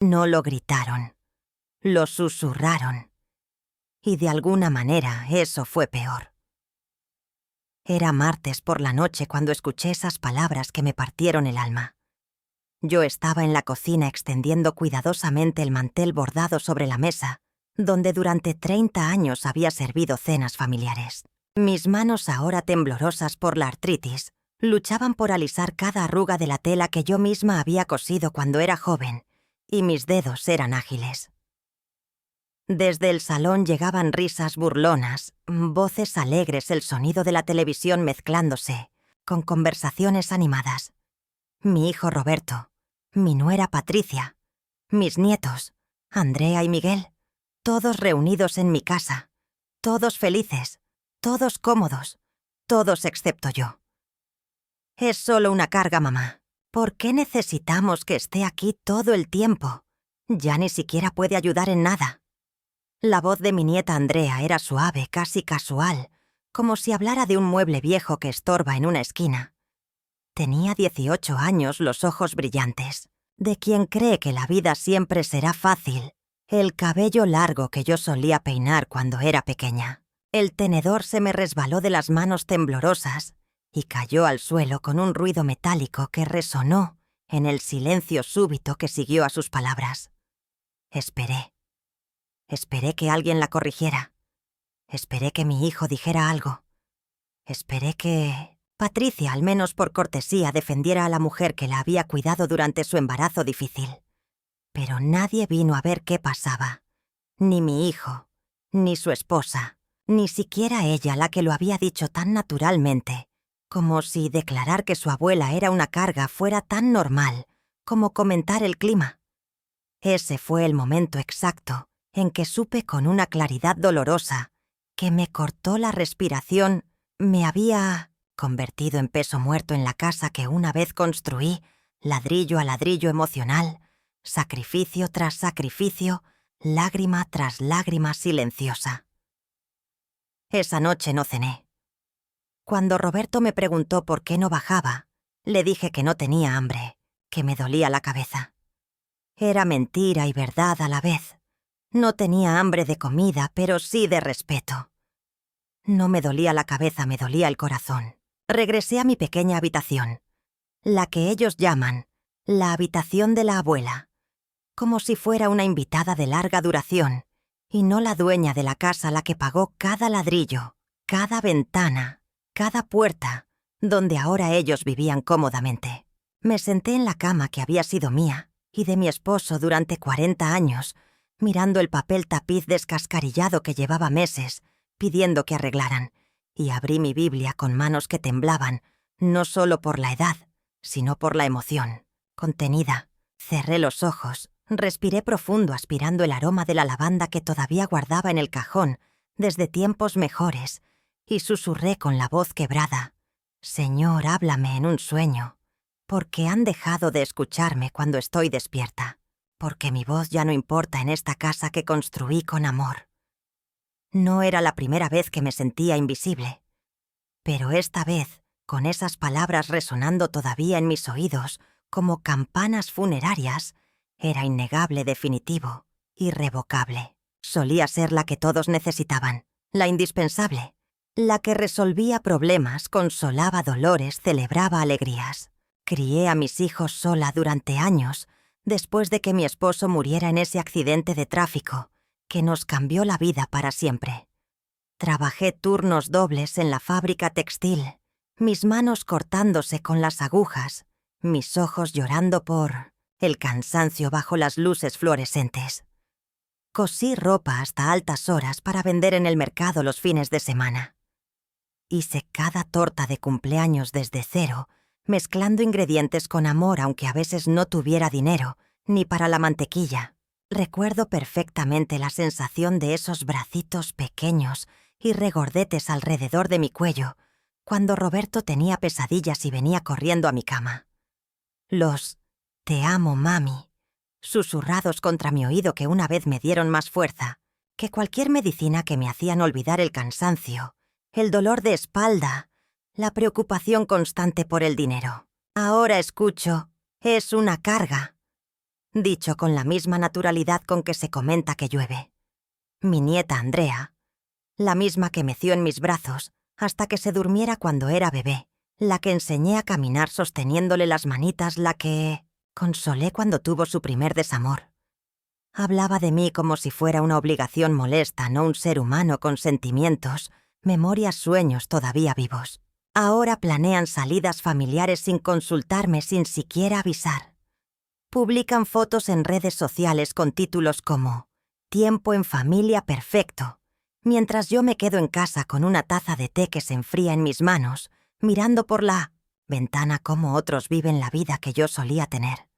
No lo gritaron, lo susurraron. Y de alguna manera eso fue peor. Era martes por la noche cuando escuché esas palabras que me partieron el alma. Yo estaba en la cocina extendiendo cuidadosamente el mantel bordado sobre la mesa, donde durante 30 años había servido cenas familiares. Mis manos, ahora temblorosas por la artritis, luchaban por alisar cada arruga de la tela que yo misma había cosido cuando era joven, y mis dedos eran ágiles. Desde el salón llegaban risas burlonas, voces alegres, el sonido de la televisión mezclándose, con conversaciones animadas. Mi hijo Roberto, mi nuera Patricia, mis nietos, Andrea y Miguel, todos reunidos en mi casa, todos felices, todos cómodos, todos excepto yo. Es solo una carga, mamá. ¿Por qué necesitamos que esté aquí todo el tiempo? Ya ni siquiera puede ayudar en nada. La voz de mi nieta Andrea era suave, casi casual, como si hablara de un mueble viejo que estorba en una esquina. Tenía 18 años, los ojos brillantes, de quien cree que la vida siempre será fácil, el cabello largo que yo solía peinar cuando era pequeña. El tenedor se me resbaló de las manos temblorosas y cayó al suelo con un ruido metálico que resonó en el silencio súbito que siguió a sus palabras. Esperé. Esperé que alguien la corrigiera. Esperé que mi hijo dijera algo. Esperé que Patricia, al menos por cortesía, defendiera a la mujer que la había cuidado durante su embarazo difícil. Pero nadie vino a ver qué pasaba. Ni mi hijo, ni su esposa, ni siquiera ella, la que lo había dicho tan naturalmente, como si declarar que su abuela era una carga fuera tan normal como comentar el clima. Ese fue el momento exacto en que supe con una claridad dolorosa que me cortó la respiración, me había convertido en peso muerto en la casa que una vez construí, ladrillo a ladrillo emocional, sacrificio tras sacrificio, lágrima tras lágrima silenciosa. Esa noche no cené. Cuando Roberto me preguntó por qué no bajaba, le dije que no tenía hambre, que me dolía la cabeza. Era mentira y verdad a la vez. No tenía hambre de comida, pero sí de respeto. No me dolía la cabeza, me dolía el corazón. Regresé a mi pequeña habitación, la que ellos llaman la habitación de la abuela, como si fuera una invitada de larga duración, y no la dueña de la casa la que pagó cada ladrillo, cada ventana, cada puerta, donde ahora ellos vivían cómodamente. Me senté en la cama que había sido mía y de mi esposo durante 40 años, mirando el papel tapiz descascarillado que llevaba meses, pidiendo que arreglaran, y abrí mi Biblia con manos que temblaban, no solo por la edad, sino por la emoción. Contenida, cerré los ojos, respiré profundo aspirando el aroma de la lavanda que todavía guardaba en el cajón desde tiempos mejores, y susurré con la voz quebrada: «Señor, háblame en un sueño, porque han dejado de escucharme cuando estoy despierta, porque mi voz ya no importa en esta casa que construí con amor». No era la primera vez que me sentía invisible, pero esta vez, con esas palabras resonando todavía en mis oídos como campanas funerarias, era innegable, definitivo, irrevocable. Solía ser la que todos necesitaban, la indispensable, la que resolvía problemas, consolaba dolores, celebraba alegrías. Crié a mis hijos sola durante años, después de que mi esposo muriera en ese accidente de tráfico que nos cambió la vida para siempre. Trabajé turnos dobles en la fábrica textil, mis manos cortándose con las agujas, mis ojos llorando por el cansancio bajo las luces fluorescentes. Cosí ropa hasta altas horas para vender en el mercado los fines de semana. Hice cada torta de cumpleaños desde cero, mezclando ingredientes con amor aunque a veces no tuviera dinero, ni para la mantequilla. Recuerdo perfectamente la sensación de esos bracitos pequeños y regordetes alrededor de mi cuello, cuando Roberto tenía pesadillas y venía corriendo a mi cama. Los «te amo, mami», susurrados contra mi oído que una vez me dieron más fuerza que cualquier medicina que me hacían olvidar el cansancio, el dolor de espalda, la preocupación constante por el dinero. Ahora escucho «es una carga». dicho con la misma naturalidad con que se comenta que llueve. Mi nieta Andrea, la misma que meció en mis brazos hasta que se durmiera cuando era bebé, la que enseñé a caminar sosteniéndole las manitas, la que consolé cuando tuvo su primer desamor. Hablaba de mí como si fuera una obligación molesta, no un ser humano con sentimientos, memorias, sueños todavía vivos. Ahora planean salidas familiares sin consultarme, sin siquiera avisar. Publican fotos en redes sociales con títulos como «Tiempo en familia perfecto», mientras yo me quedo en casa con una taza de té que se enfría en mis manos, mirando por la ventana cómo otros viven la vida que yo solía tener.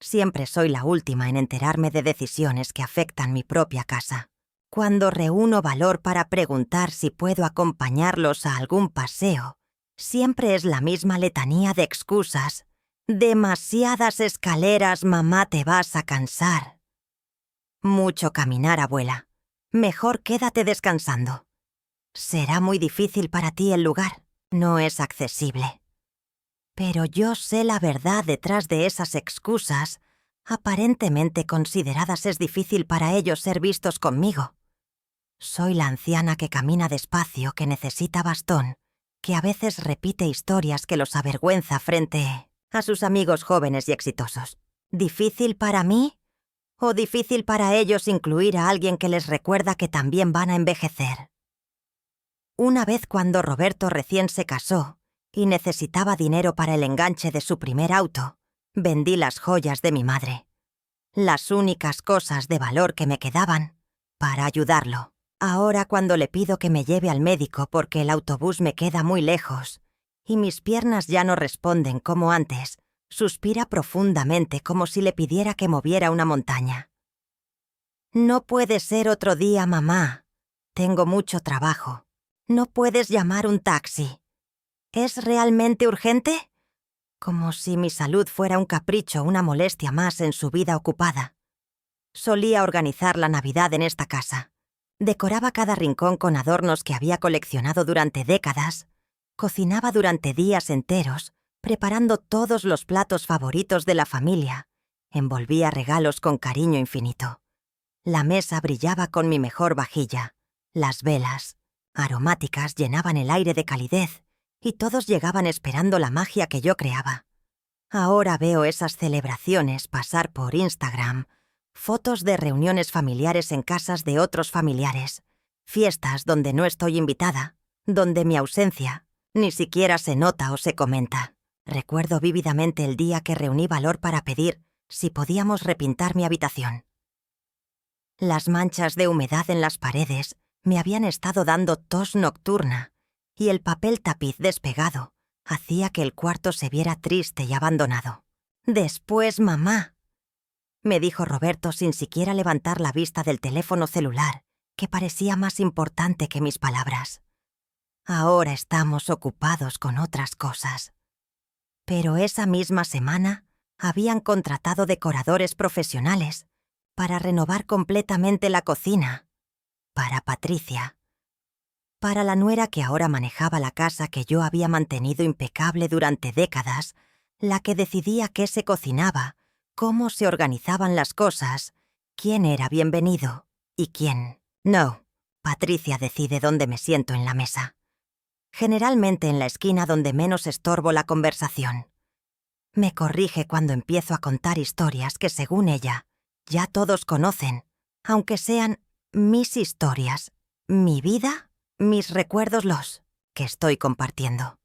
Siempre soy la última en enterarme de decisiones que afectan mi propia casa. Cuando reúno valor para preguntar si puedo acompañarlos a algún paseo, siempre es la misma letanía de excusas. Demasiadas escaleras, mamá, te vas a cansar. Mucho caminar, abuela. Mejor quédate descansando. Será muy difícil para ti el lugar. No es accesible. Pero yo sé la verdad detrás de esas excusas. Aparentemente consideradas, es difícil para ellos ser vistos conmigo. Soy la anciana que camina despacio, que necesita bastón, que a veces repite historias que los avergüenza frente a sus amigos jóvenes y exitosos. ¿Difícil para mí? ¿O difícil para ellos incluir a alguien que les recuerda que también van a envejecer? Una vez, cuando Roberto recién se casó y necesitaba dinero para el enganche de su primer auto, vendí las joyas de mi madre. Las únicas cosas de valor que me quedaban para ayudarlo. Ahora, cuando le pido que me lleve al médico porque el autobús me queda muy lejos y mis piernas ya no responden como antes, suspira profundamente como si le pidiera que moviera una montaña. No puede ser otro día, mamá. Tengo mucho trabajo. ¿No puedes llamar un taxi? ¿Es realmente urgente? Como si mi salud fuera un capricho, una molestia más en su vida ocupada. Solía organizar la Navidad en esta casa. Decoraba cada rincón con adornos que había coleccionado durante décadas. Cocinaba durante días enteros, preparando todos los platos favoritos de la familia. Envolvía regalos con cariño infinito. La mesa brillaba con mi mejor vajilla. Las velas, aromáticas, llenaban el aire de calidez y todos llegaban esperando la magia que yo creaba. Ahora veo esas celebraciones pasar por Instagram, fotos de reuniones familiares en casas de otros familiares, fiestas donde no estoy invitada, donde mi ausencia ni siquiera se nota o se comenta. Recuerdo vívidamente el día que reuní valor para pedir si podíamos repintar mi habitación. Las manchas de humedad en las paredes me habían estado dando tos nocturna y el papel tapiz despegado hacía que el cuarto se viera triste y abandonado. «Después, mamá», me dijo Roberto sin siquiera levantar la vista del teléfono celular, que parecía más importante que mis palabras. Ahora estamos ocupados con otras cosas. Pero esa misma semana habían contratado decoradores profesionales para renovar completamente la cocina. Para Patricia. Para la nuera que ahora manejaba la casa que yo había mantenido impecable durante décadas, la que decidía qué se cocinaba, cómo se organizaban las cosas, quién era bienvenido y quién no. Patricia decide dónde me siento en la mesa. Generalmente en la esquina donde menos estorbo la conversación. Me corrige cuando empiezo a contar historias que, según ella, ya todos conocen, aunque sean mis historias, mi vida, mis recuerdos, los que estoy compartiendo.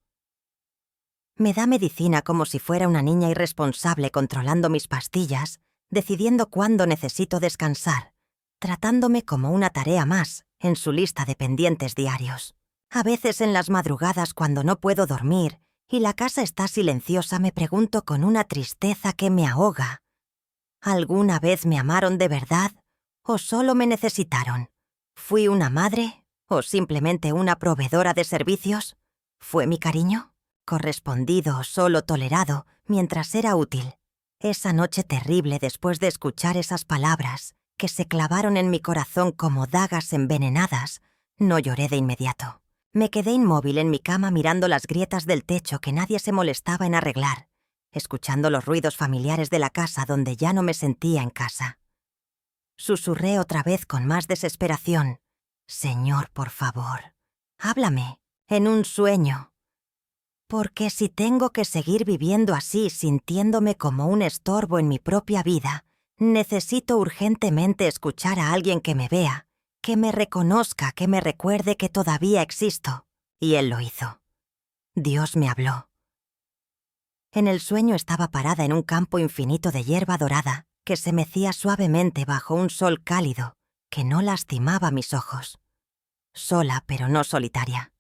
Me da medicina como si fuera una niña irresponsable, controlando mis pastillas, decidiendo cuándo necesito descansar, tratándome como una tarea más en su lista de pendientes diarios. A veces en las madrugadas, cuando no puedo dormir y la casa está silenciosa, me pregunto con una tristeza que me ahoga: ¿alguna vez me amaron de verdad o solo me necesitaron? ¿Fui una madre o simplemente una proveedora de servicios? ¿Fue mi cariño correspondido o solo tolerado mientras era útil? Esa noche terrible, después de escuchar esas palabras que se clavaron en mi corazón como dagas envenenadas, no lloré de inmediato. Me quedé inmóvil en mi cama mirando las grietas del techo que nadie se molestaba en arreglar, escuchando los ruidos familiares de la casa donde ya no me sentía en casa. Susurré otra vez con más desesperación: «Señor, por favor, háblame, en un sueño. Porque si tengo que seguir viviendo así, sintiéndome como un estorbo en mi propia vida, necesito urgentemente escuchar a alguien que me vea, que me reconozca, que me recuerde que todavía existo». Y él lo hizo. Dios me habló. En el sueño estaba parada en un campo infinito de hierba dorada que se mecía suavemente bajo un sol cálido que no lastimaba mis ojos. Sola, pero no solitaria.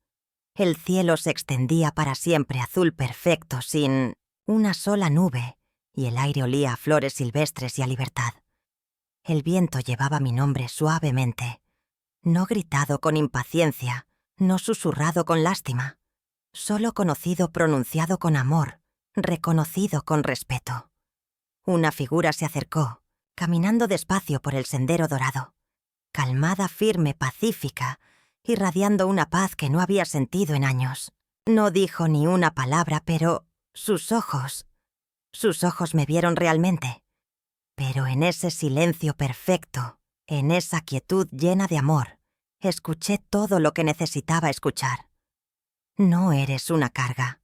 El cielo se extendía para siempre azul perfecto, sin una sola nube, y el aire olía a flores silvestres y a libertad. El viento llevaba mi nombre suavemente, no gritado con impaciencia, no susurrado con lástima, solo conocido, pronunciado con amor, reconocido con respeto. Una figura se acercó, caminando despacio por el sendero dorado, calmada, firme, pacífica, irradiando una paz que no había sentido en años. No dijo ni una palabra, pero sus ojos me vieron realmente. Pero en ese silencio perfecto, en esa quietud llena de amor, escuché todo lo que necesitaba escuchar. No eres una carga.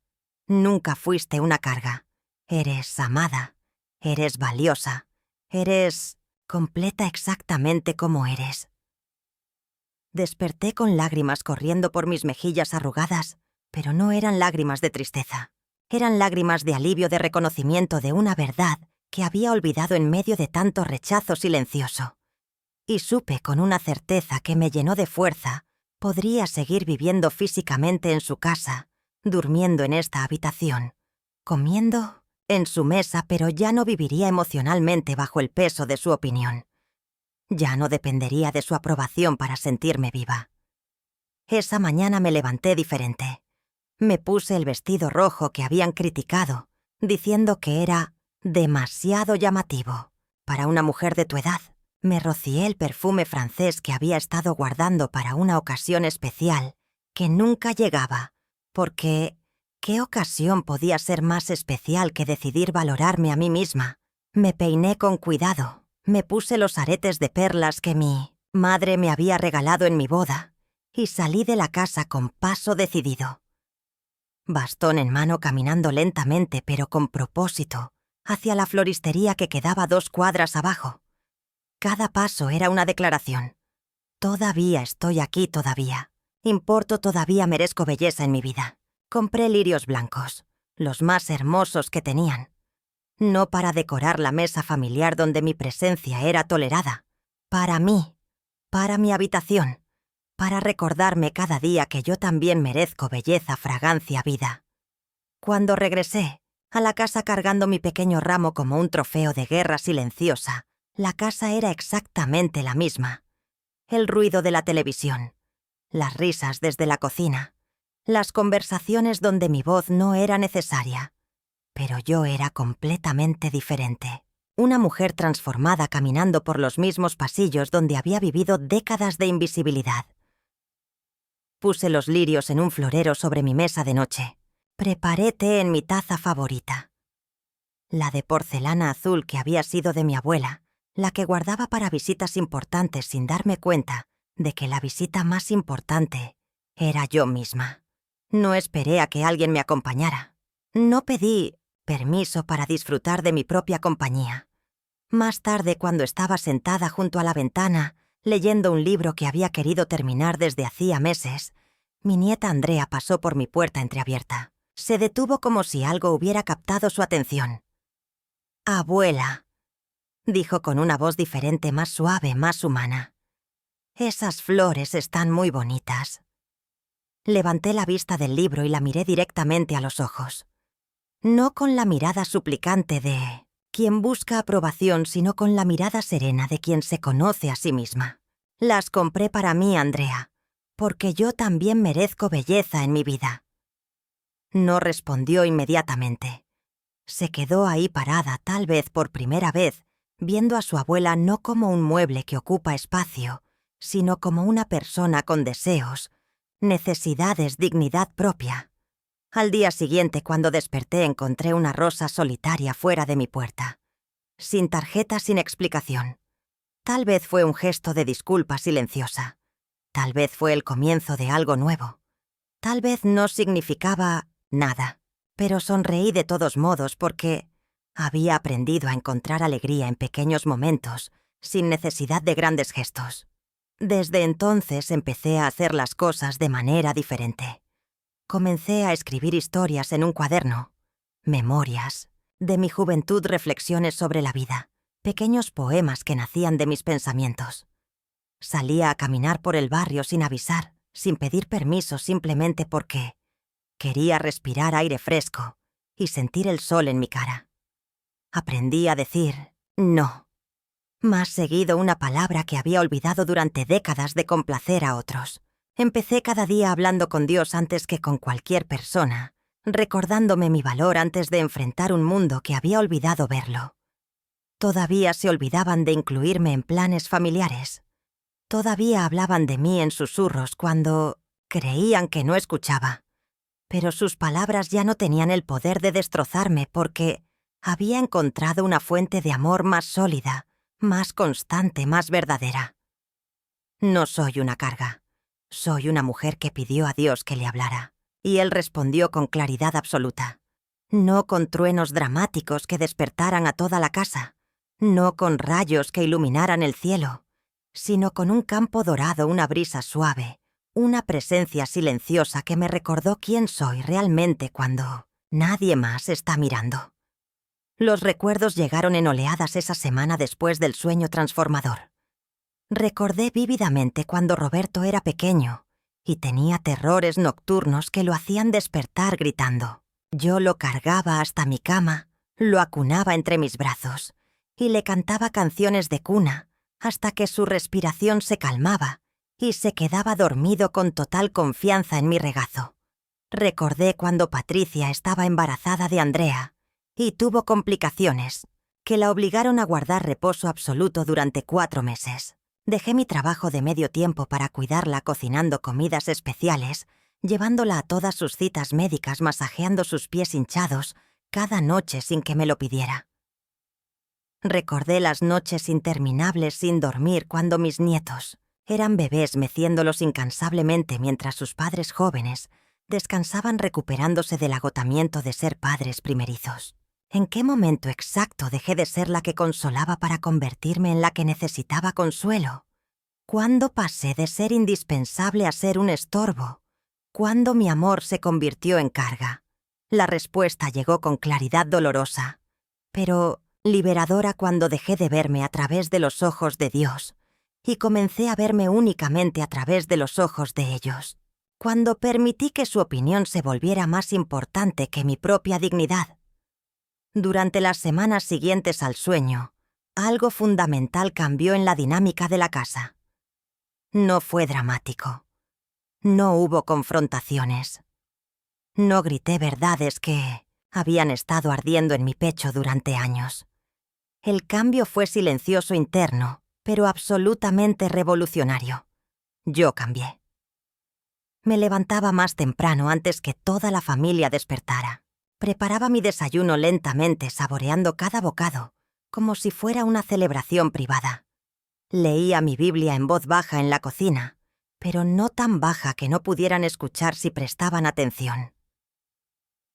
Nunca fuiste una carga. Eres amada. Eres valiosa. Eres completa exactamente como eres. Desperté con lágrimas corriendo por mis mejillas arrugadas, pero no eran lágrimas de tristeza. Eran lágrimas de alivio, de reconocimiento de una verdad que había olvidado en medio de tanto rechazo silencioso. Y supe con una certeza que me llenó de fuerza: podría seguir viviendo físicamente en su casa, durmiendo en esta habitación, comiendo en su mesa, pero ya no viviría emocionalmente bajo el peso de su opinión. Ya no dependería de su aprobación para sentirme viva. Esa mañana me levanté diferente. Me puse el vestido rojo que habían criticado, diciendo que era demasiado llamativo para una mujer de tu edad. Me rocié el perfume francés que había estado guardando para una ocasión especial, que nunca llegaba, porque ¿qué ocasión podía ser más especial que decidir valorarme a mí misma? Me peiné con cuidado, me puse los aretes de perlas que mi madre me había regalado en mi boda, y salí de la casa con paso decidido. Bastón en mano, caminando lentamente pero con propósito, hacia la floristería que quedaba 2 cuadras abajo. Cada paso era una declaración. Todavía estoy aquí, todavía. Importo, todavía merezco belleza en mi vida. Compré lirios blancos, los más hermosos que tenían. No para decorar la mesa familiar donde mi presencia era tolerada. Para mí, para mi habitación, para recordarme cada día que yo también merezco belleza, fragancia, vida. Cuando regresé a la casa cargando mi pequeño ramo como un trofeo de guerra silenciosa, la casa era exactamente la misma. El ruido de la televisión, las risas desde la cocina, las conversaciones donde mi voz no era necesaria. Pero yo era completamente diferente. Una mujer transformada caminando por los mismos pasillos donde había vivido décadas de invisibilidad. Puse los lirios en un florero sobre mi mesa de noche. Preparé té en mi taza favorita. La de porcelana azul que había sido de mi abuela, la que guardaba para visitas importantes sin darme cuenta de que la visita más importante era yo misma. No esperé a que alguien me acompañara. No pedí permiso para disfrutar de mi propia compañía. Más tarde, cuando estaba sentada junto a la ventana, leyendo un libro que había querido terminar desde hacía meses, mi nieta Andrea pasó por mi puerta entreabierta. Se detuvo como si algo hubiera captado su atención. «Abuela», dijo con una voz diferente, más suave, más humana. «Esas flores están muy bonitas». Levanté la vista del libro y la miré directamente a los ojos. No con la mirada suplicante de quien busca aprobación, sino con la mirada serena de quien se conoce a sí misma. «Las compré para mí, Andrea, porque yo también merezco belleza en mi vida». No respondió inmediatamente. Se quedó ahí parada, tal vez por primera vez, viendo a su abuela no como un mueble que ocupa espacio, sino como una persona con deseos, necesidades, dignidad propia. Al día siguiente, cuando desperté, encontré una rosa solitaria fuera de mi puerta. Sin tarjeta, sin explicación. Tal vez fue un gesto de disculpa silenciosa. Tal vez fue el comienzo de algo nuevo. Tal vez no significaba nada, pero sonreí de todos modos porque había aprendido a encontrar alegría en pequeños momentos, sin necesidad de grandes gestos. Desde entonces empecé a hacer las cosas de manera diferente. Comencé a escribir historias en un cuaderno, memorias, de mi juventud, reflexiones sobre la vida, pequeños poemas que nacían de mis pensamientos. Salía a caminar por el barrio sin avisar, sin pedir permiso, simplemente porque quería respirar aire fresco y sentir el sol en mi cara. Aprendí a decir no. Más seguido, una palabra que había olvidado durante décadas de complacer a otros. Empecé cada día hablando con Dios antes que con cualquier persona, recordándome mi valor antes de enfrentar un mundo que había olvidado verlo. Todavía se olvidaban de incluirme en planes familiares. Todavía hablaban de mí en susurros cuando creían que no escuchaba. Pero sus palabras ya no tenían el poder de destrozarme porque había encontrado una fuente de amor más sólida, más constante, más verdadera. No soy una carga. Soy una mujer que pidió a Dios que le hablara, y Él respondió con claridad absoluta. No con truenos dramáticos que despertaran a toda la casa, no con rayos que iluminaran el cielo, sino con un campo dorado, una brisa suave, una presencia silenciosa que me recordó quién soy realmente cuando nadie más está mirando. Los recuerdos llegaron en oleadas esa semana después del sueño transformador. Recordé vívidamente cuando Roberto era pequeño y tenía terrores nocturnos que lo hacían despertar gritando. Yo lo cargaba hasta mi cama, lo acunaba entre mis brazos y le cantaba canciones de cuna hasta que su respiración se calmaba y se quedaba dormido con total confianza en mi regazo. Recordé cuando Patricia estaba embarazada de Andrea y tuvo complicaciones que la obligaron a guardar reposo absoluto durante 4 meses. Dejé mi trabajo de medio tiempo para cuidarla cocinando comidas especiales, llevándola a todas sus citas médicas, masajeando sus pies hinchados cada noche sin que me lo pidiera. Recordé las noches interminables sin dormir cuando mis nietos eran bebés, meciéndolos incansablemente mientras sus padres jóvenes descansaban recuperándose del agotamiento de ser padres primerizos. ¿En qué momento exacto dejé de ser la que consolaba para convertirme en la que necesitaba consuelo? ¿Cuándo pasé de ser indispensable a ser un estorbo? ¿Cuándo mi amor se convirtió en carga? La respuesta llegó con claridad dolorosa, pero liberadora cuando dejé de verme a través de los ojos de Dios y comencé a verme únicamente a través de los ojos de ellos. Cuando permití que su opinión se volviera más importante que mi propia dignidad. Durante las semanas siguientes al sueño, algo fundamental cambió en la dinámica de la casa. No fue dramático. No hubo confrontaciones. No grité verdades que habían estado ardiendo en mi pecho durante años. El cambio fue silencioso interno, pero absolutamente revolucionario. Yo cambié. Me levantaba más temprano antes que toda la familia despertara. Preparaba mi desayuno lentamente, saboreando cada bocado, como si fuera una celebración privada. Leía mi Biblia en voz baja en la cocina, pero no tan baja que no pudieran escuchar si prestaban atención.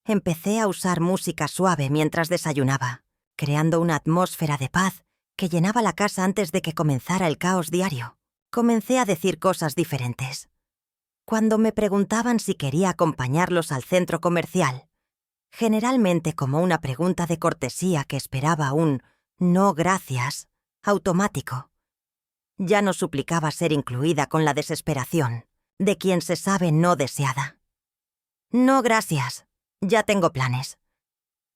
Empecé a usar música suave mientras desayunaba, creando una atmósfera de paz que llenaba la casa antes de que comenzara el caos diario. Comencé a decir cosas diferentes. Cuando me preguntaban si quería acompañarlos al centro comercial, generalmente como una pregunta de cortesía que esperaba un «no gracias» automático. Ya no suplicaba ser incluida con la desesperación de quien se sabe no deseada. «No gracias, ya tengo planes»,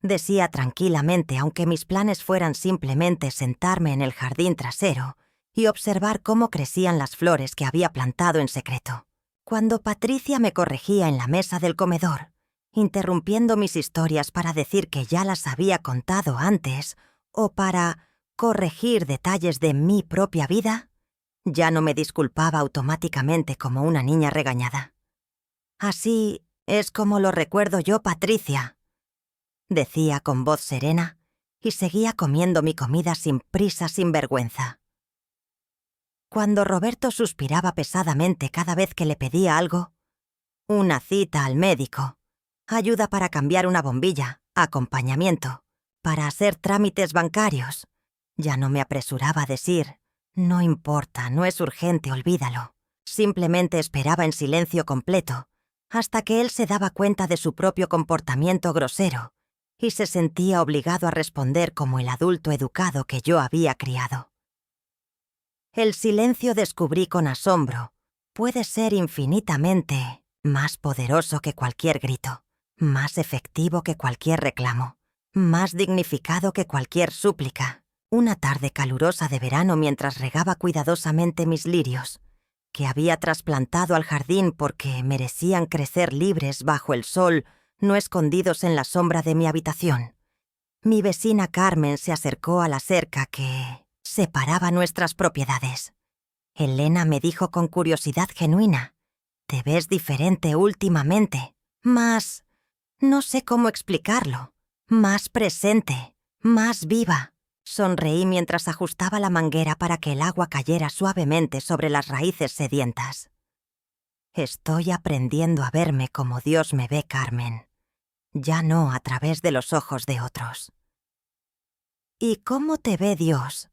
decía tranquilamente, aunque mis planes fueran simplemente sentarme en el jardín trasero y observar cómo crecían las flores que había plantado en secreto. Cuando Patricia me corregía en la mesa del comedor, interrumpiendo mis historias para decir que ya las había contado antes o para corregir detalles de mi propia vida, ya no me disculpaba automáticamente como una niña regañada. Así Es como lo recuerdo yo, Patricia, decía con voz serena, y seguía comiendo mi comida sin prisa, sin vergüenza. Cuando Roberto suspiraba pesadamente cada vez que le pedía algo, una cita al médico, ayuda para cambiar una bombilla, acompañamiento, para hacer trámites bancarios, ya no me apresuraba a decir, no importa, no es urgente, olvídalo. Simplemente esperaba en silencio completo, hasta que él se daba cuenta de su propio comportamiento grosero y se sentía obligado a responder como el adulto educado que yo había criado. El silencio, descubrí con asombro, puede ser infinitamente más poderoso que cualquier grito, más efectivo que cualquier reclamo, más dignificado que cualquier súplica. Una tarde calurosa de verano, mientras regaba cuidadosamente mis lirios, que había trasplantado al jardín porque merecían crecer libres bajo el sol, no escondidos en la sombra de mi habitación, mi vecina Carmen se acercó a la cerca que separaba nuestras propiedades. Elena me dijo con curiosidad genuina, «Te ves diferente últimamente, más, no sé cómo explicarlo, más presente, más viva». Sonreí mientras ajustaba la manguera para que el agua cayera suavemente sobre las raíces sedientas. Estoy aprendiendo a verme como Dios me ve, Carmen, ya no a través de los ojos de otros. ¿Y cómo te ve Dios?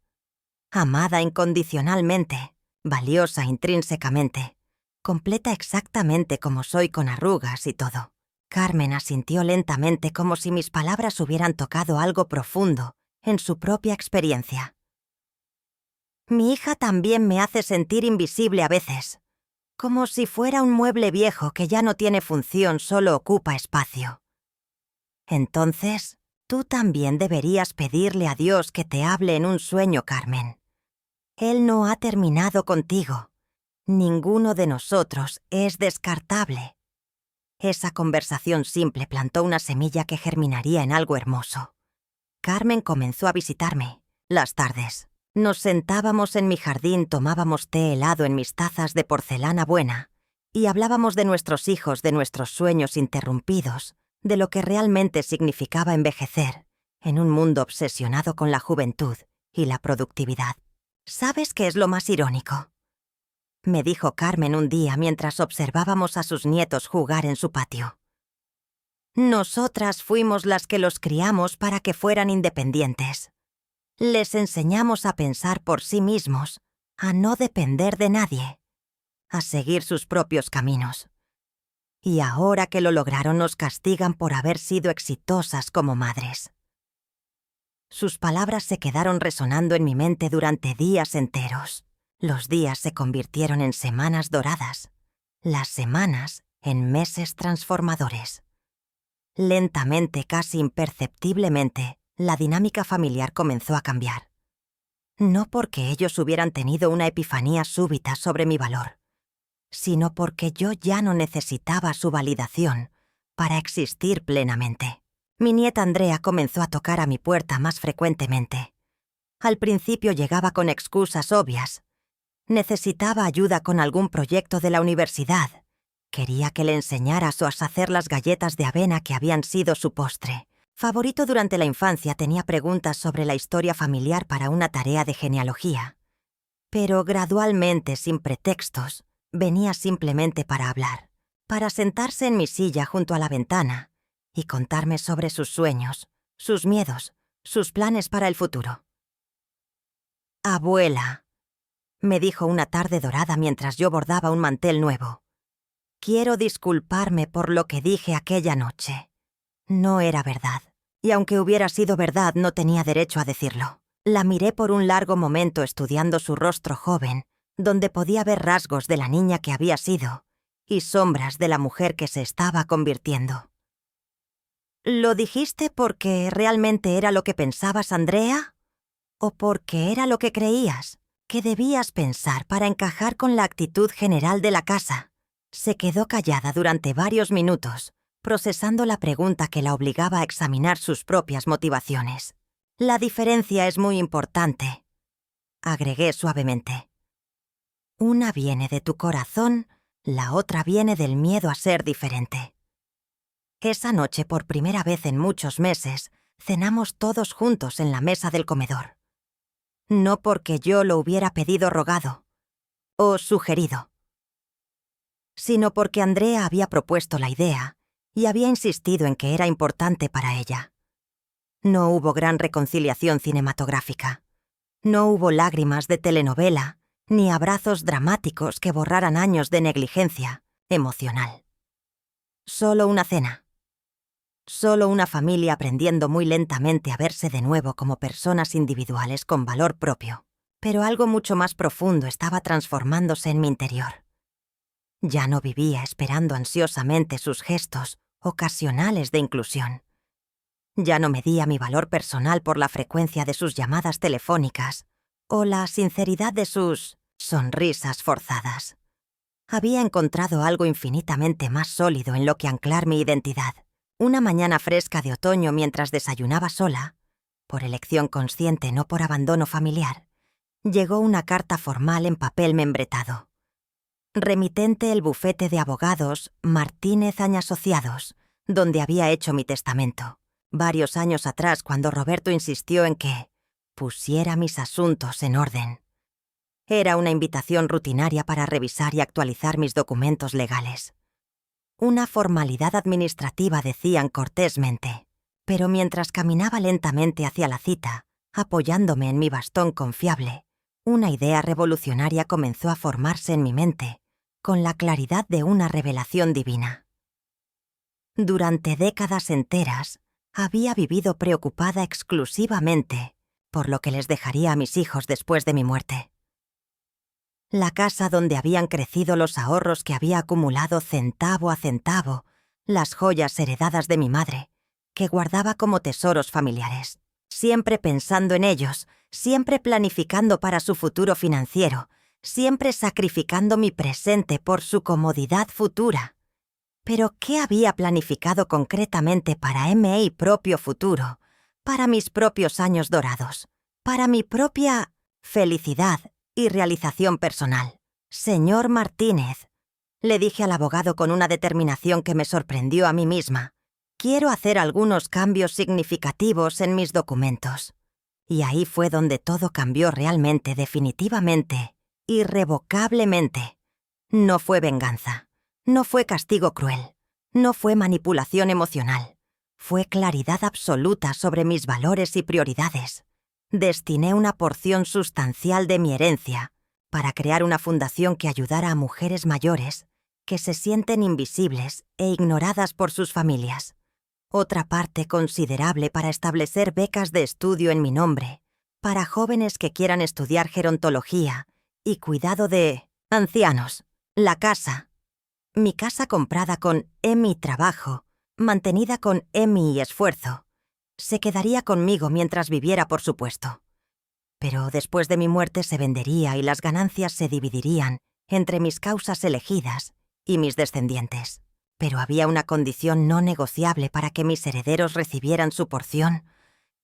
Amada incondicionalmente, valiosa intrínsecamente, completa exactamente como soy, con arrugas y todo. Carmen asintió lentamente, como si mis palabras hubieran tocado algo profundo en su propia experiencia. Mi hija también me hace sentir invisible a veces, como si fuera un mueble viejo que ya no tiene función, solo ocupa espacio. Entonces, tú también deberías pedirle a Dios que te hable en un sueño, Carmen. Él no ha terminado contigo. Ninguno de nosotros es descartable. Esa conversación simple plantó una semilla que germinaría en algo hermoso. Carmen comenzó a visitarme, las tardes. Nos sentábamos en mi jardín, tomábamos té helado en mis tazas de porcelana buena y hablábamos de nuestros hijos, de nuestros sueños interrumpidos, de lo que realmente significaba envejecer en un mundo obsesionado con la juventud y la productividad. ¿Sabes qué es lo más irónico?, me dijo Carmen un día mientras observábamos a sus nietos jugar en su patio. Nosotras fuimos las que los criamos para que fueran independientes. Les enseñamos a pensar por sí mismos, a no depender de nadie, a seguir sus propios caminos. Y ahora que lo lograron, nos castigan por haber sido exitosas como madres. Sus palabras se quedaron resonando en mi mente durante días enteros. Los días se convirtieron en semanas doradas, las semanas en meses transformadores. Lentamente, casi imperceptiblemente, la dinámica familiar comenzó a cambiar. No porque ellos hubieran tenido una epifanía súbita sobre mi valor, sino porque yo ya no necesitaba su validación para existir plenamente. Mi nieta Andrea comenzó a tocar a mi puerta más frecuentemente. Al principio llegaba con excusas obvias. Necesitaba ayuda con algún proyecto de la universidad. Quería que le enseñara a hacer las galletas de avena que habían sido su postre favorito durante la infancia. Tenía preguntas sobre la historia familiar para una tarea de genealogía. Pero gradualmente, sin pretextos, venía simplemente para hablar, para sentarse en mi silla junto a la ventana y contarme sobre sus sueños, sus miedos, sus planes para el futuro. «Abuela», me dijo una tarde dorada mientras yo bordaba un mantel nuevo, «quiero disculparme por lo que dije aquella noche. No era verdad, y aunque hubiera sido verdad, no tenía derecho a decirlo». La miré por un largo momento, estudiando su rostro joven, donde podía ver rasgos de la niña que había sido y sombras de la mujer que se estaba convirtiendo. «¿Lo dijiste porque realmente era lo que pensabas, Andrea? ¿O porque era lo que creías que debías pensar para encajar con la actitud general de la casa?» Se quedó callada durante varios minutos, procesando la pregunta que la obligaba a examinar sus propias motivaciones. «La diferencia es muy importante», agregué suavemente. «Una viene de tu corazón, la otra viene del miedo a ser diferente. Esa noche, por primera vez en muchos meses, cenamos todos juntos en la mesa del comedor. No porque yo lo hubiera pedido rogado o sugerido, sino porque Andrea había propuesto la idea y había insistido en que era importante para ella. No hubo gran reconciliación cinematográfica. No hubo lágrimas de telenovela, ni abrazos dramáticos que borraran años de negligencia emocional. Solo una cena. Solo una familia aprendiendo muy lentamente a verse de nuevo como personas individuales con valor propio. Pero algo mucho más profundo estaba transformándose en mi interior. Ya no vivía esperando ansiosamente sus gestos ocasionales de inclusión. Ya no medía mi valor personal por la frecuencia de sus llamadas telefónicas o la sinceridad de sus sonrisas forzadas. Había encontrado algo infinitamente más sólido en lo que anclar mi identidad. Una mañana fresca de otoño mientras desayunaba sola, por elección consciente, no por abandono familiar, llegó una carta formal en papel membretado. Remitente el bufete de abogados Martínez Asociados, donde había hecho mi testamento, varios años atrás cuando Roberto insistió en que pusiera mis asuntos en orden. Era una invitación rutinaria para revisar y actualizar mis documentos legales. Una formalidad administrativa, decían cortésmente, pero mientras caminaba lentamente hacia la cita, apoyándome en mi bastón confiable, una idea revolucionaria comenzó a formarse en mi mente, con la claridad de una revelación divina. Durante décadas enteras, había vivido preocupada exclusivamente por lo que les dejaría a mis hijos después de mi muerte. La casa donde habían crecido los ahorros que había acumulado centavo a centavo, las joyas heredadas de mi madre, que guardaba como tesoros familiares, siempre pensando en ellos, siempre planificando para su futuro financiero, siempre sacrificando mi presente por su comodidad futura. Pero ¿qué había planificado concretamente para mi propio futuro, para mis propios años dorados, para mi propia felicidad y realización personal? Señor Martínez, le dije al abogado con una determinación que me sorprendió a mí misma, quiero hacer algunos cambios significativos en mis documentos. Y ahí fue donde todo cambió realmente, definitivamente, irrevocablemente. No fue venganza, no fue castigo cruel, no fue manipulación emocional, fue claridad absoluta sobre mis valores y prioridades. Destiné una porción sustancial de mi herencia para crear una fundación que ayudara a mujeres mayores que se sienten invisibles e ignoradas por sus familias. Otra parte considerable para establecer becas de estudio en mi nombre, para jóvenes que quieran estudiar gerontología y cuidado de ancianos. La casa. Mi casa comprada con mi trabajo, mantenida con mi esfuerzo. Se quedaría conmigo mientras viviera, por supuesto. Pero después de mi muerte se vendería y las ganancias se dividirían entre mis causas elegidas y mis descendientes. Pero había una condición no negociable para que mis herederos recibieran su porción.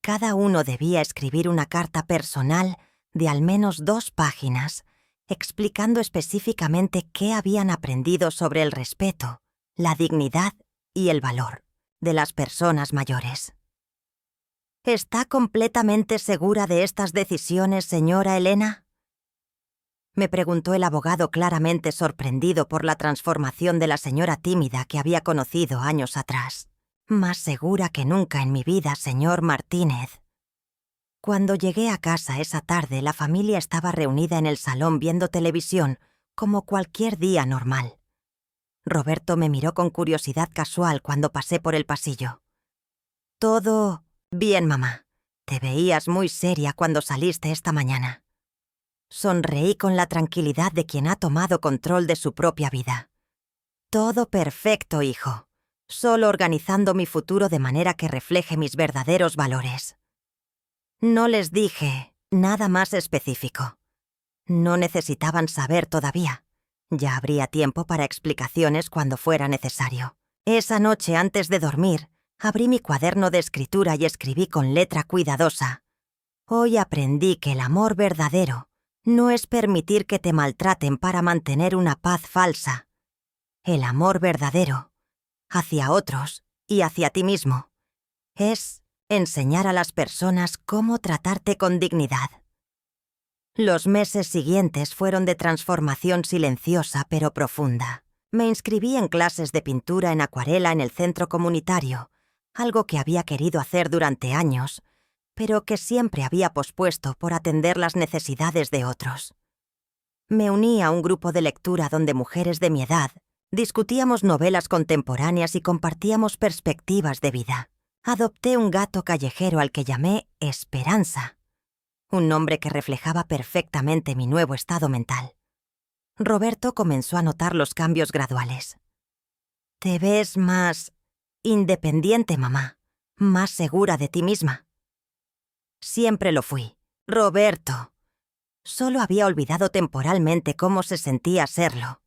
Cada uno debía escribir una carta personal de al menos 2 páginas, explicando específicamente qué habían aprendido sobre el respeto, la dignidad y el valor de las personas mayores. ¿Está completamente segura de estas decisiones, señora Elena?, me preguntó el abogado, claramente sorprendido por la transformación de la señora tímida que había conocido años atrás. Más segura que nunca en mi vida, señor Martínez. Cuando llegué a casa esa tarde, la familia estaba reunida en el salón viendo televisión, como cualquier día normal. Roberto me miró con curiosidad casual cuando pasé por el pasillo. «Todo bien, mamá. Te veías muy seria cuando saliste esta mañana». Sonreí con la tranquilidad de quien ha tomado control de su propia vida. «Todo perfecto, hijo. Solo organizando mi futuro de manera que refleje mis verdaderos valores». No les dije nada más específico. No necesitaban saber todavía. Ya habría tiempo para explicaciones cuando fuera necesario. Esa noche, antes de dormir, abrí mi cuaderno de escritura y escribí con letra cuidadosa: «Hoy aprendí que el amor verdadero no es permitir que te maltraten para mantener una paz falsa. El amor verdadero, hacia otros y hacia ti mismo. Es enseñar a las personas cómo tratarte con dignidad. Los meses siguientes fueron de transformación silenciosa pero profunda. Me inscribí en clases de pintura en acuarela en el centro comunitario, algo que había querido hacer durante años, pero que siempre había pospuesto por atender las necesidades de otros. Me uní a un grupo de lectura donde mujeres de mi edad discutíamos novelas contemporáneas y compartíamos perspectivas de vida. Adopté un gato callejero al que llamé Esperanza, un nombre que reflejaba perfectamente mi nuevo estado mental. Roberto comenzó a notar los cambios graduales. «Te ves más independiente, mamá, más segura de ti misma». Siempre lo fui. Roberto. Solo había olvidado temporalmente cómo se sentía serlo.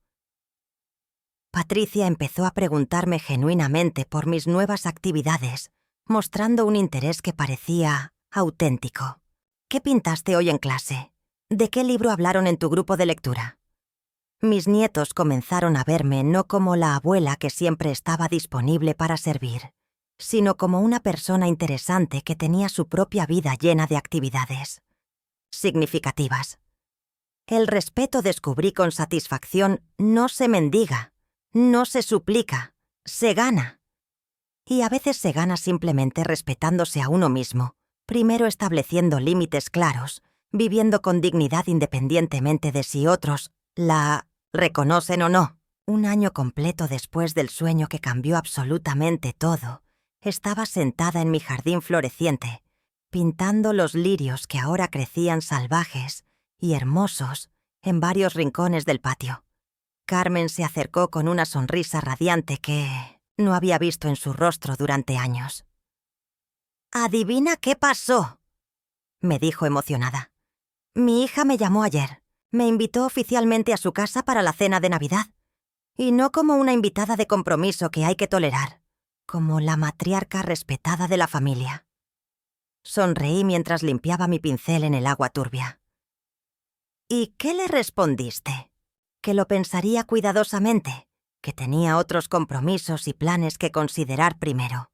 Patricia empezó a preguntarme genuinamente por mis nuevas actividades, mostrando un interés que parecía auténtico. «¿Qué pintaste hoy en clase? ¿De qué libro hablaron en tu grupo de lectura?» Mis nietos comenzaron a verme no como la abuela que siempre estaba disponible para servir, sino como una persona interesante que tenía su propia vida llena de actividades significativas. El respeto, descubrí con satisfacción, no se mendiga, no se suplica, se gana. Y a veces se gana simplemente respetándose a uno mismo, primero estableciendo límites claros, viviendo con dignidad independientemente de si otros la reconocen o no. Un año completo después del sueño que cambió absolutamente todo, estaba sentada en mi jardín floreciente, pintando los lirios que ahora crecían salvajes y hermosos en varios rincones del patio. Carmen se acercó con una sonrisa radiante que no había visto en su rostro durante años. «¿Adivina qué pasó?», me dijo emocionada. «Mi hija me llamó ayer. Me invitó oficialmente a su casa para la cena de Navidad. Y no como una invitada de compromiso que hay que tolerar, como la matriarca respetada de la familia». Sonreí mientras limpiaba mi pincel en el agua turbia. «¿Y qué le respondiste?». «Que lo pensaría cuidadosamente, que tenía otros compromisos y planes que considerar primero».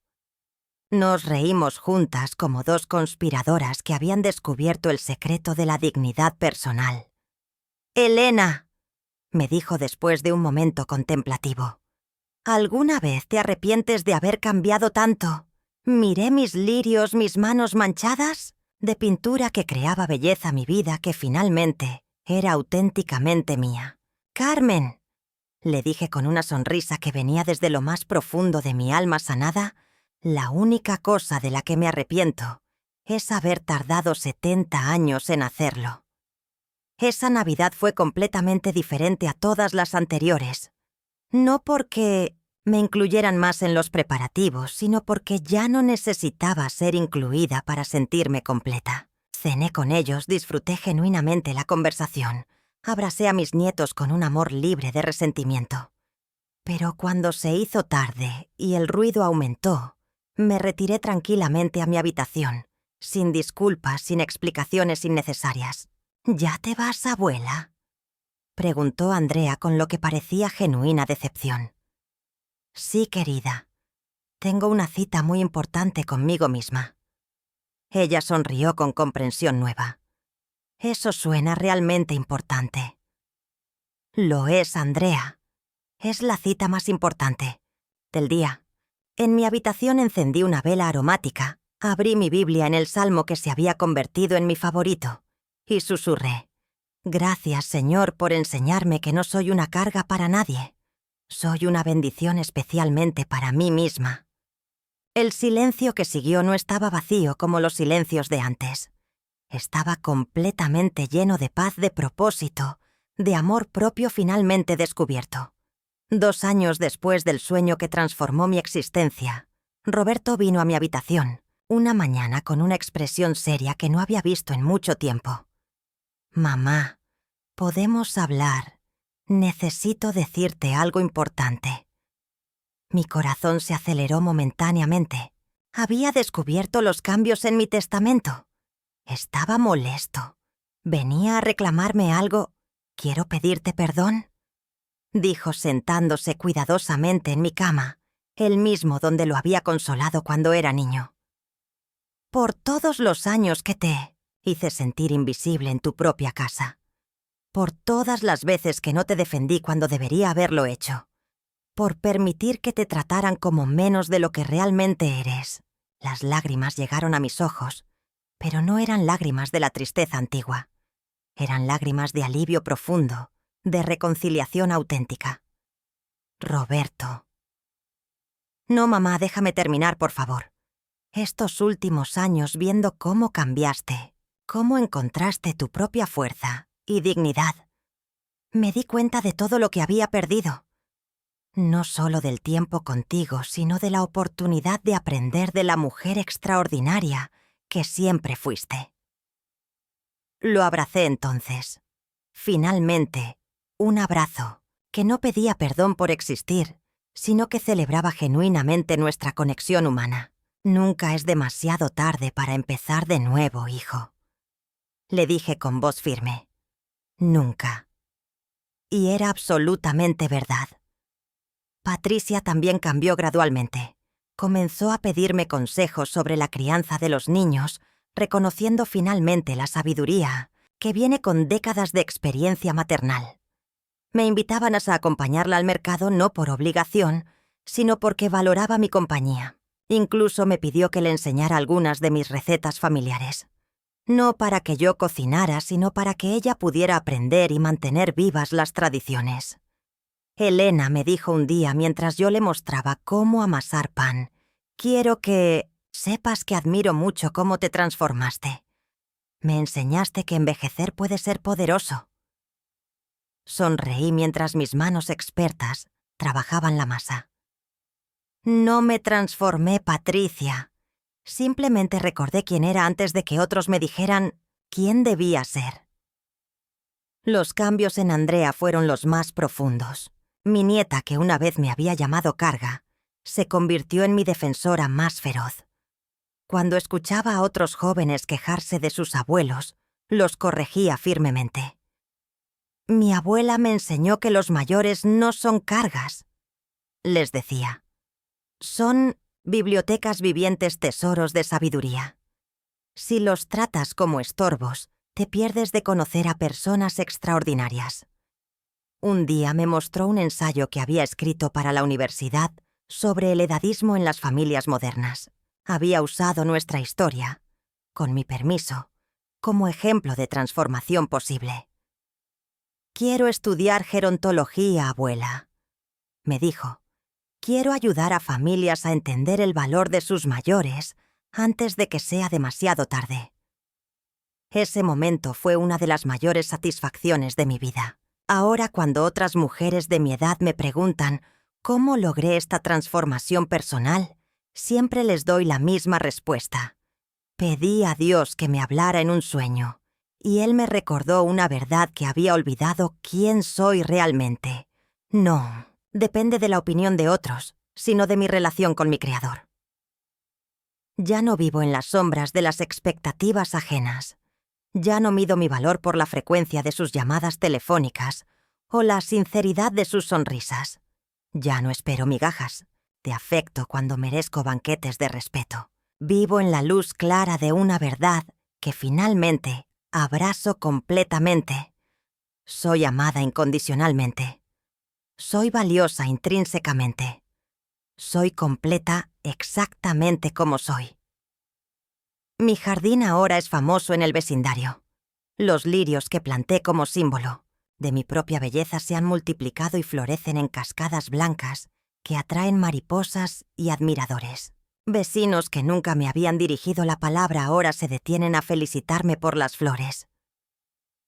Nos reímos juntas como dos conspiradoras que habían descubierto el secreto de la dignidad personal. «Elena», me dijo después de un momento contemplativo, «¿alguna vez te arrepientes de haber cambiado tanto? Miré mis lirios, mis manos manchadas, de pintura que creaba belleza a mi vida que finalmente era auténticamente mía. Carmen», le dije con una sonrisa que venía desde lo más profundo de mi alma sanada, «la única cosa de la que me arrepiento es haber tardado 70 años en hacerlo». Esa Navidad fue completamente diferente a todas las anteriores. No porque me incluyeran más en los preparativos, sino porque ya no necesitaba ser incluida para sentirme completa. Cené con ellos, disfruté genuinamente la conversación. Abracé a mis nietos con un amor libre de resentimiento. Pero cuando se hizo tarde y el ruido aumentó, me retiré tranquilamente a mi habitación, sin disculpas, sin explicaciones innecesarias. «¿Ya te vas, abuela?», preguntó Andrea con lo que parecía genuina decepción. «Sí, querida. Tengo una cita muy importante conmigo misma». Ella sonrió con comprensión nueva. «Eso suena realmente importante». «Lo es, Andrea. Es la cita más importante del día». En mi habitación encendí una vela aromática, abrí mi Biblia en el salmo que se había convertido en mi favorito, y susurré: «Gracias, Señor, por enseñarme que no soy una carga para nadie. Soy una bendición especialmente para mí misma». El silencio que siguió no estaba vacío como los silencios de antes. Estaba completamente lleno de paz, de propósito, de amor propio finalmente descubierto. 2 años después del sueño que transformó mi existencia, Roberto vino a mi habitación, una mañana con una expresión seria que no había visto en mucho tiempo. «Mamá, ¿podemos hablar? Necesito decirte algo importante». Mi corazón se aceleró momentáneamente. Había descubierto los cambios en mi testamento. Estaba molesto. ¿Venía a reclamarme algo? «¿Quiero pedirte perdón?», dijo sentándose cuidadosamente en mi cama, el mismo donde lo había consolado cuando era niño. Por todos los años que te hice sentir invisible en tu propia casa. Por todas las veces que no te defendí cuando debería haberlo hecho. Por permitir que te trataran como menos de lo que realmente eres. Las lágrimas llegaron a mis ojos, pero no eran lágrimas de la tristeza antigua. Eran lágrimas de alivio profundo, de reconciliación auténtica. Roberto. No, mamá, déjame terminar, por favor. Estos últimos años viendo cómo cambiaste, cómo encontraste tu propia fuerza y dignidad, me di cuenta de todo lo que había perdido. No solo del tiempo contigo, sino de la oportunidad de aprender de la mujer extraordinaria que siempre fuiste. Lo abracé entonces. Finalmente, un abrazo que no pedía perdón por existir, sino que celebraba genuinamente nuestra conexión humana. Nunca es demasiado tarde para empezar de nuevo, hijo. Le dije con voz firme. Nunca. Y era absolutamente verdad. Patricia también cambió gradualmente. Comenzó a pedirme consejos sobre la crianza de los niños, reconociendo finalmente la sabiduría que viene con décadas de experiencia maternal. Me invitaban a acompañarla al mercado no por obligación, sino porque valoraba mi compañía. Incluso me pidió que le enseñara algunas de mis recetas familiares. No para que yo cocinara, sino para que ella pudiera aprender y mantener vivas las tradiciones. Elena me dijo un día mientras yo le mostraba cómo amasar pan: quiero que sepas que admiro mucho cómo te transformaste. Me enseñaste que envejecer puede ser poderoso. Sonreí mientras mis manos expertas trabajaban la masa. No me transformé, Patricia. Simplemente recordé quién era antes de que otros me dijeran quién debía ser. Los cambios en Andrea fueron los más profundos. Mi nieta, que una vez me había llamado carga, se convirtió en mi defensora más feroz. Cuando escuchaba a otros jóvenes quejarse de sus abuelos, los corregía firmemente. Mi abuela me enseñó que los mayores no son cargas, les decía. Son bibliotecas vivientes, tesoros de sabiduría. Si los tratas como estorbos, te pierdes de conocer a personas extraordinarias. Un día me mostró un ensayo que había escrito para la universidad sobre el edadismo en las familias modernas. Había usado nuestra historia, con mi permiso, como ejemplo de transformación posible. Quiero estudiar gerontología, abuela, me dijo. Quiero ayudar a familias a entender el valor de sus mayores antes de que sea demasiado tarde. Ese momento fue una de las mayores satisfacciones de mi vida. Ahora, cuando otras mujeres de mi edad me preguntan cómo logré esta transformación personal, siempre les doy la misma respuesta. Pedí a Dios que me hablara en un sueño, y Él me recordó una verdad que había olvidado: quién soy realmente. No depende de la opinión de otros, sino de mi relación con mi Creador. Ya no vivo en las sombras de las expectativas ajenas. Ya no mido mi valor por la frecuencia de sus llamadas telefónicas o la sinceridad de sus sonrisas. Ya no espero migajas de afecto cuando merezco banquetes de respeto. Vivo en la luz clara de una verdad que finalmente abrazo completamente. Soy amada incondicionalmente. Soy valiosa intrínsecamente. Soy completa exactamente como soy. Mi jardín ahora es famoso en el vecindario. Los lirios que planté como símbolo de mi propia belleza se han multiplicado y florecen en cascadas blancas que atraen mariposas y admiradores. Vecinos que nunca me habían dirigido la palabra ahora se detienen a felicitarme por las flores.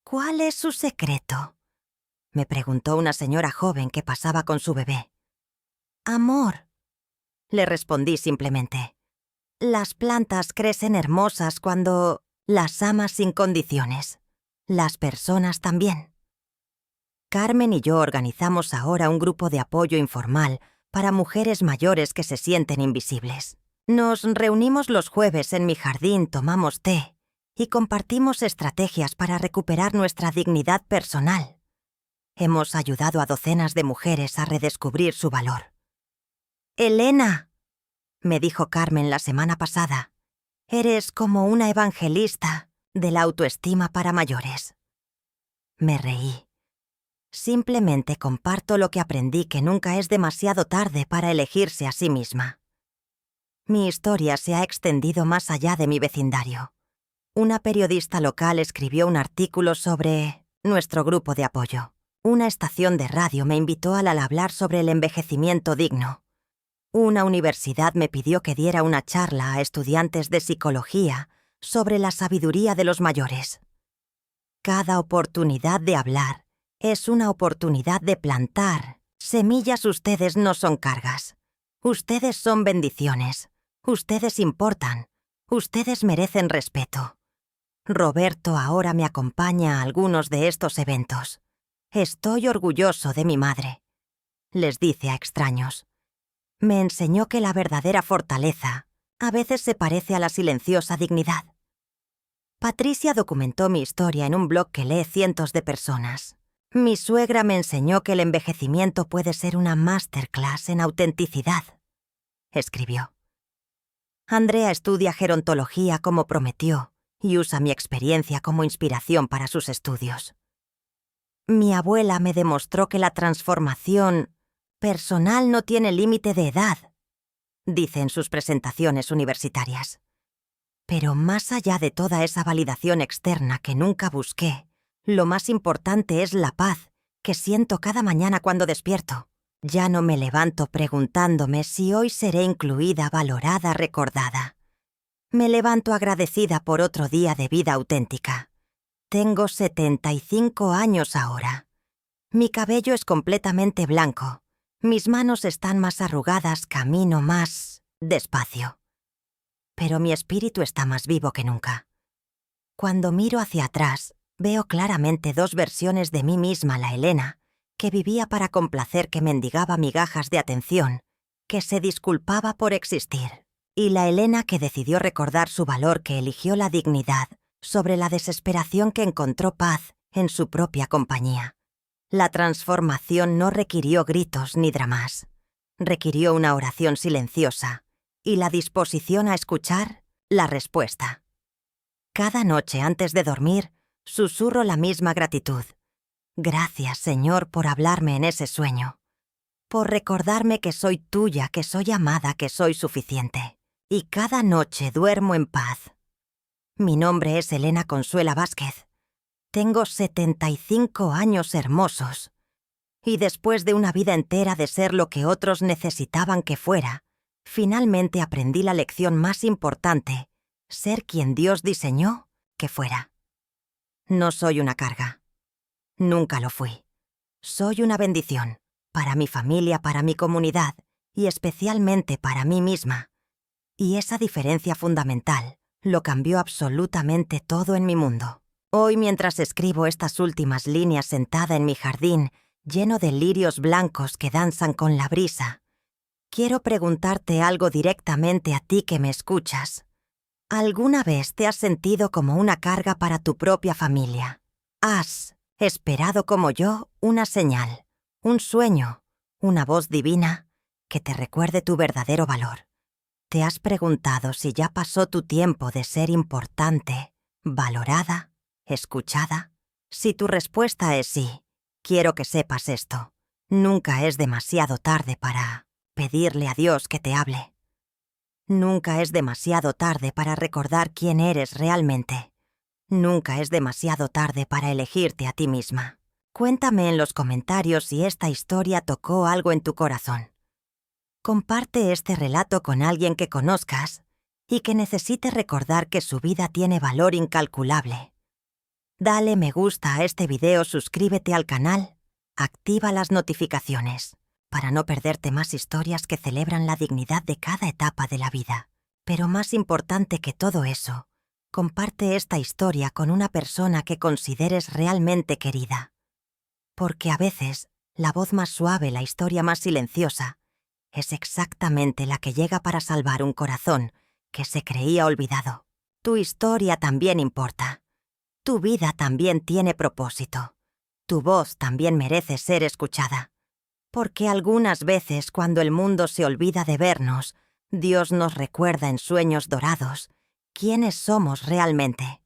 ¿Cuál es su secreto?, me preguntó una señora joven que pasaba con su bebé. Amor, le respondí simplemente. Las plantas crecen hermosas cuando las amas sin condiciones. Las personas también. Carmen y yo organizamos ahora un grupo de apoyo informal para mujeres mayores que se sienten invisibles. Nos reunimos los jueves en mi jardín, tomamos té y compartimos estrategias para recuperar nuestra dignidad personal. Hemos ayudado a docenas de mujeres a redescubrir su valor. Elena, me dijo Carmen la semana pasada, eres como una evangelista de la autoestima para mayores. Me reí. Simplemente comparto lo que aprendí, que nunca es demasiado tarde para elegirse a sí misma. Mi historia se ha extendido más allá de mi vecindario. Una periodista local escribió un artículo sobre nuestro grupo de apoyo. Una estación de radio me invitó al hablar sobre el envejecimiento digno. Una universidad me pidió que diera una charla a estudiantes de psicología sobre la sabiduría de los mayores. Cada oportunidad de hablar es una oportunidad de plantar semillas. Ustedes no son cargas. Ustedes son bendiciones. Ustedes importan. Ustedes merecen respeto. Roberto ahora me acompaña a algunos de estos eventos. Estoy orgulloso de mi madre. Les dice a extraños. Me enseñó que la verdadera fortaleza a veces se parece a la silenciosa dignidad. Patricia documentó mi historia en un blog que lee cientos de personas. Mi suegra me enseñó que el envejecimiento puede ser una masterclass en autenticidad, escribió. Andrea estudia gerontología como prometió y usa mi experiencia como inspiración para sus estudios. Mi abuela me demostró que la transformación personal no tiene límite de edad, dice en sus presentaciones universitarias. Pero más allá de toda esa validación externa que nunca busqué, lo más importante es la paz que siento cada mañana cuando despierto. Ya no me levanto preguntándome si hoy seré incluida, valorada, recordada. Me levanto agradecida por otro día de vida auténtica. Tengo 75 años ahora. Mi cabello es completamente blanco. Mis manos están más arrugadas, camino más despacio. Pero mi espíritu está más vivo que nunca. Cuando miro hacia atrás, veo claramente dos versiones de mí misma: la Elena, que vivía para complacer, que mendigaba migajas de atención, que se disculpaba por existir, y la Elena que decidió recordar su valor, que eligió la dignidad sobre la desesperación, que encontró paz en su propia compañía. La transformación no requirió gritos ni dramas. Requirió una oración silenciosa y la disposición a escuchar la respuesta. Cada noche antes de dormir, susurro la misma gratitud. Gracias, Señor, por hablarme en ese sueño, por recordarme que soy tuya, que soy amada, que soy suficiente. Y cada noche duermo en paz. Mi nombre es Elena Consuela Vázquez. Tengo 75 años hermosos. Y después de una vida entera de ser lo que otros necesitaban que fuera, finalmente aprendí la lección más importante: ser quien Dios diseñó que fuera. No soy una carga. Nunca lo fui. Soy una bendición, para mi familia, para mi comunidad, y especialmente para mí misma. Y esa diferencia fundamental lo cambió absolutamente todo en mi mundo. Hoy, mientras escribo estas últimas líneas sentada en mi jardín, lleno de lirios blancos que danzan con la brisa, quiero preguntarte algo directamente a ti que me escuchas. ¿Alguna vez te has sentido como una carga para tu propia familia? ¿Has esperado como yo una señal, un sueño, una voz divina que te recuerde tu verdadero valor? ¿Te has preguntado si ya pasó tu tiempo de ser importante, valorada, escuchada? Si tu respuesta es sí, quiero que sepas esto: nunca es demasiado tarde para pedirle a Dios que te hable. Nunca es demasiado tarde para recordar quién eres realmente. Nunca es demasiado tarde para elegirte a ti misma. Cuéntame en los comentarios si esta historia tocó algo en tu corazón. Comparte este relato con alguien que conozcas y que necesite recordar que su vida tiene valor incalculable. Dale me gusta a este video, suscríbete al canal, activa las notificaciones para no perderte más historias que celebran la dignidad de cada etapa de la vida. Pero más importante que todo eso, comparte esta historia con una persona que consideres realmente querida. Porque a veces, la voz más suave, la historia más silenciosa, es exactamente la que llega para salvar un corazón que se creía olvidado. Tu historia también importa. Tu vida también tiene propósito. Tu voz también merece ser escuchada. Porque algunas veces, cuando el mundo se olvida de vernos, Dios nos recuerda en sueños dorados quiénes somos realmente.